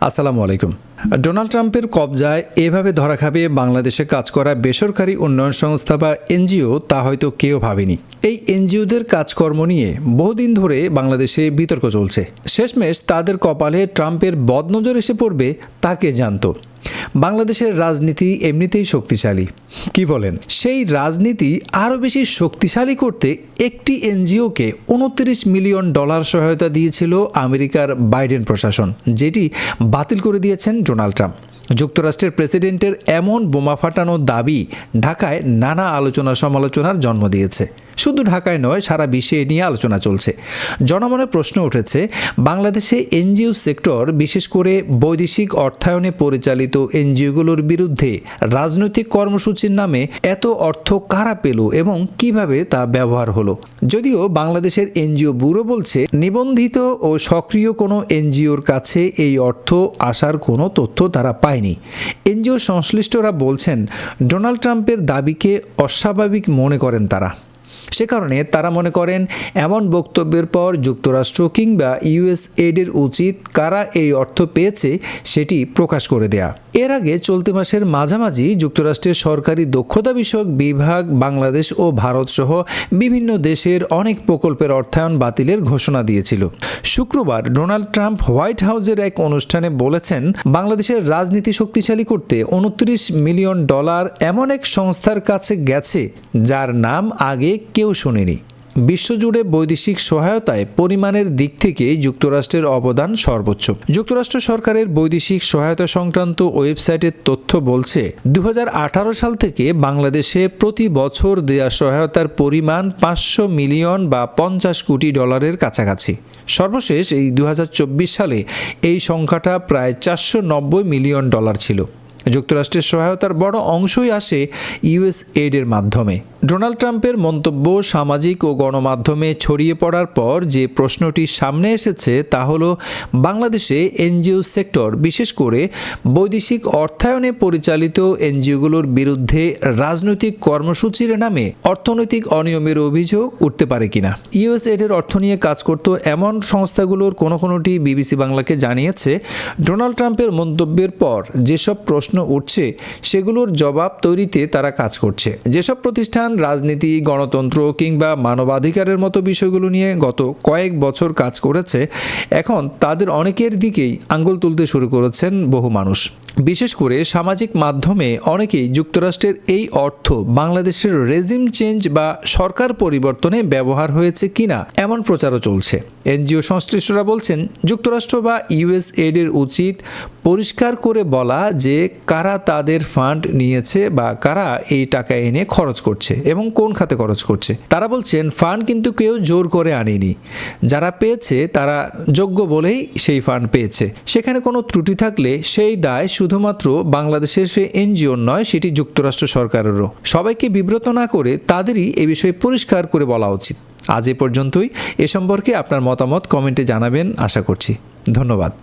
আসসালামু আলাইকুম। ডোনাল্ড ট্রাম্পের কবজায় এভাবে ধরা খাবে বাংলাদেশে কাজ করা বেসরকারি উন্নয়ন সংস্থা বা এনজিও, তা হয়তো কেউ ভাবেনি। এই এনজিওদের কাজকর্ম নিয়ে বহুদিন ধরে বাংলাদেশে বিতর্ক চলছে। শেষমেশ তাদের কপালে ট্রাম্পের বদনজর এসে পড়বে তা কে জানত। বাংলাদেশের রাজনীতি এমনিতেই শক্তিশালী, কি বলেন? সেই রাজনীতি আরও বেশি শক্তিশালী করতে একটি এনজিওকে $29 মিলিয়ন সহায়তা দিয়েছিল আমেরিকার বাইডেন প্রশাসন, যেটি বাতিল করে দিয়েছেন ডোনাল্ড ট্রাম্প। যুক্তরাষ্ট্রের প্রেসিডেন্টের এমন বোমা ফাটানোর দাবি ঢাকায় নানা আলোচনা সমালোচনার জন্ম দিয়েছে। শুধু ঢাকায় নয়, সারা বিশ্বে এ নিয়ে আলোচনা চলছে। জনমনে প্রশ্ন উঠেছে, বাংলাদেশে এনজিও সেক্টর, বিশেষ করে বৈদেশিক অর্থায়নে পরিচালিত এনজিওগুলোর বিরুদ্ধে রাজনৈতিক কর্মসূচির নামে এত অর্থ কারা পেল এবং কিভাবে তা ব্যবহার হলো। যদিও বাংলাদেশের এনজিও ব্যুরো বলছে, নিবন্ধিত ও সক্রিয় কোনো এনজিওর কাছে এই অর্থ আসার কোনো তথ্য তারা পায়নি। এনজিও সংশ্লিষ্টরা বলছেন, ডোনাল্ড ট্রাম্পের দাবিকে অস্বাভাবিক মনে করেন তারা। সে কারণে তারা মনে করেন, এমন বক্তব্যের পর যুক্তরাষ্ট্র কিংবা ইউএসএইডের উচিত কারা এই অর্থ পেয়েছে সেটি প্রকাশ করে দেয়া। এর আগে চলতি মাসের মাঝামাঝি যুক্তরাষ্ট্রের সরকারি দক্ষতা বিষয়ক বিভাগ বাংলাদেশ ও ভারত সহ বিভিন্ন দেশের অনেক প্রকল্পের অর্থায়ন বাতিলের ঘোষণা দিয়েছিল। শুক্রবার ডোনাল্ড ট্রাম্প হোয়াইট হাউসের এক অনুষ্ঠানে বলেছেন, বাংলাদেশের রাজনীতি শক্তিশালী করতে $29 মিলিয়ন এমন এক সংস্থার কাছে গেছে যার নাম আগে কেউ শোনেনি। বিশ্বজুড়ে বৈদেশিক সহায়তায় পরিমাণের দিক থেকে যুক্তরাষ্ট্রের অবদান সর্বোচ্চ। যুক্তরাষ্ট্র সরকারের বৈদেশিক সহায়তা সংক্রান্ত ওয়েবসাইটের তথ্য বলছে, 2018 সাল থেকে বাংলাদেশে প্রতি বছর দেয়া সহায়তার পরিমাণ $500 মিলিয়ন বা $50 কোটি কাছাকাছি। সর্বশেষ এই 2024 সালে এই সংখ্যাটা প্রায় $490 মিলিয়ন ছিল। যুক্তরাষ্ট্রের সহায়তার বড় অংশই আসে ইউএসএইডের মাধ্যমে। ডোনাল্ড ট্রাম্পের মন্তব্য সামাজিক ও গণমাধ্যমে ছড়িয়ে পড়ার পর যে প্রশ্নটি সামনে এসেছে তা হলো, বাংলাদেশে এনজিও সেক্টর, বিশেষ করে বৈদেশিক অর্থায়নে পরিচালিত এনজিওগুলোর বিরুদ্ধে রাজনৈতিক কর্মসূচির নামে অর্থনৈতিক অনিয়মের অভিযোগ উঠতে পারে কিনা। ইউএসএইডের অর্থ নিয়ে কাজ করত এমন সংস্থাগুলোর কোনোটি বিবিসি বাংলাকে জানিয়েছে, ডোনাল্ড ট্রাম্পের মন্তব্যের পর যেসব প্রশ্ন উঠছে সেগুলোর জবাব তৈরিতে তারা কাজ করছে। যেসব প্রতিষ্ঠান রাজনীতি, গণতন্ত্র কিংবা মানবাধিকারের মতো বিষয়গুলো নিয়ে গত কয়েক বছর কাজ করেছে, এখন তাদের অনেকের দিকেই আঙ্গুল তুলতে শুরু করেছেন বহু মানুষ। বিশেষ করে সামাজিক মাধ্যমে অনেকেই যুক্তরাষ্ট্রের এই অর্থ বাংলাদেশের রেজিম চেঞ্জ বা সরকার পরিবর্তনে ব্যবহার হয়েছে কিনা এমন প্রচারও চলছে। এনজিও সংশ্লিষ্টরা বলছেন, যুক্তরাষ্ট্র বা ইউএসএইডের উচিত পরিষ্কার করে বলা যে কারা তাদের ফান্ড নিয়েছে বা কারা এই টাকা এনে খরচ করছে এবং কোন খাতে খরচ করছে। তারা বলছেন, ফান্ড কিন্তু কেউ জোর করে আনেনি, যারা পেয়েছে তারা যোগ্য বলেই সেই ফান্ড পেয়েছে। সেখানে কোনো ত্রুটি থাকলে সেই দায় শুধুমাত্র বাংলাদেশের সে এনজিও নয়, সেটি যুক্তরাষ্ট্র সরকারেরও। সবাইকে বিব্রত না করে তাদেরই এ বিষয়ে পরিষ্কার করে বলা উচিত। আজ এ পর্যন্তই। এ সম্পর্কে আপনার মতামত কমেন্টে জানাবেন আশা করছি। ধন্যবাদ।